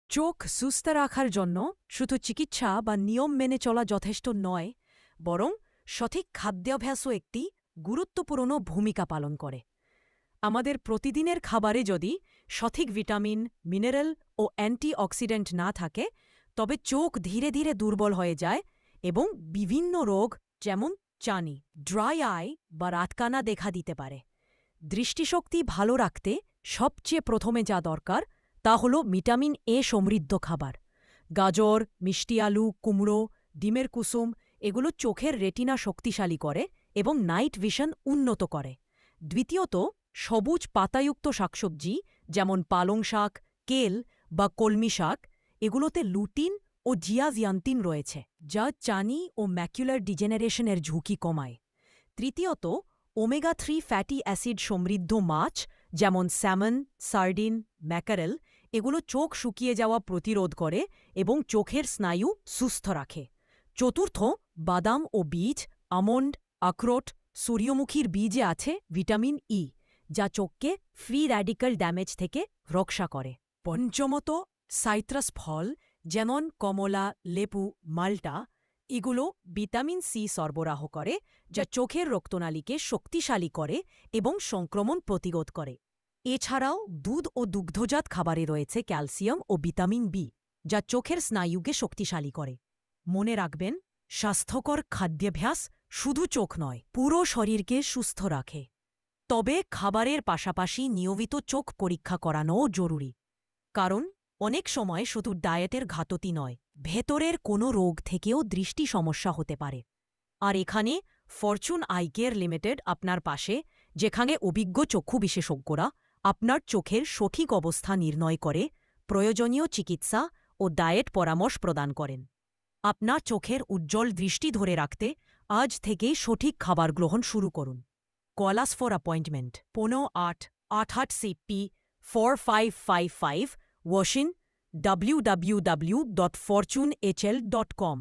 চোখ সুস্থ রাখার জন্য শুধু চিকিৎসা বা নিয়ম মেনে চলা যথেষ্ট নয়, বরং সঠিক খাদ্যাভ্যাসও একটি গুরুত্বপূর্ণ ভূমিকা পালন করে। আমাদের প্রতিদিনের খাবারে যদি সঠিক ভিটামিন, মিনারেল ও অ্যান্টিঅক্সিডেন্ট না থাকে, তবে চোখ ধীরে ধীরে দুর্বল হয়ে যায় এবং বিভিন্ন রোগ যেমন চানি, ড্রাই আই বা রাতকানা দেখা দিতে পারে। দৃষ্টিশক্তি ভালো রাখতে সবচেয়ে প্রথমে যা দরকার তা হল ভিটামিন এ সমৃদ্ধ খাবার। গাজর, মিষ্টি আলু, কুমড়ো, ডিমের কুসুম এগুলো চোখের রেটিনা শক্তিশালী করে এবং নাইট ভিশন উন্নত করে। দ্বিতীয়ত, সবুজ পাতাযুক্ত শাকসবজি যেমন পালং শাক, কেল বা কলমি শাক এগুলোতে লুটিন ও জিয়াজিয়ান্তিন রয়েছে, যা চানি ও ম্যাকুলার ডিজেনারেশনের ঝুঁকি কমায়। তৃতীয়ত, ওমেগা-3 ফ্যাটি অ্যাসিড সমৃদ্ধ মাছ যেমন স্যামন, সার্ডিন, ম্যাকারেল এগুলো চোখ শুকিয়ে যাওয়া প্রতিরোধ করে এবং চোখের স্নায়ু সুস্থ রাখে। চতুর্থ, বাদাম ও বীজ, আমন্ড, আখরোট, সূর্যমুখীর বীজে আছে ভিটামিন ই, যা চোখকে ফ্রি র্যাডিক্যাল ড্যামেজ থেকে রক্ষা করে। পঞ্চমত, সাইট্রাস ফল যেমন কমলা, লেবু, মাল্টা এগুলো ভিটামিন সি সরবরাহ করে, যা চোখের রক্তনালীকে শক্তিশালী করে এবং সংক্রমণ প্রতিরোধ করে। এছাড়াও দুধ ও দুগ্ধজাত খাবারে রয়েছে ক্যালসিয়াম ও ভিটামিন বি, যা চোখের স্নায়ুকে শক্তিশালী করে। মনে রাখবেন, স্বাস্থ্যকর খাদ্যাভ্যাস শুধু চোখ নয়, পুরো শরীরকে সুস্থ রাখে। তবে খাবারের পাশাপাশি নিয়মিত চোখ পরীক্ষা করানোও জরুরি, কারণ অনেক সময় শুধু ডায়েটের ঘাটতি নয়, ভেতরের কোনো রোগ থেকেও দৃষ্টি সমস্যা হতে পারে। আর এখানে ফরচুন আই কেয়ার লিমিটেড আপনার পাশে, যেখানে অভিজ্ঞ চক্ষু বিশেষজ্ঞরা আপনার চোখের সঠিক অবস্থা নির্ণয় করে প্রয়োজনীয় চিকিৎসা ও ডায়েট পরামর্শ প্রদান করেন। আপনার চোখের উজ্জ্বল দৃষ্টি ধরে রাখতে আজ থেকেই সঠিক খাবার গ্রহণ শুরু করুন। Call us for appointment 158888CP 4555, ওয়াশিন www.fortunehl.com।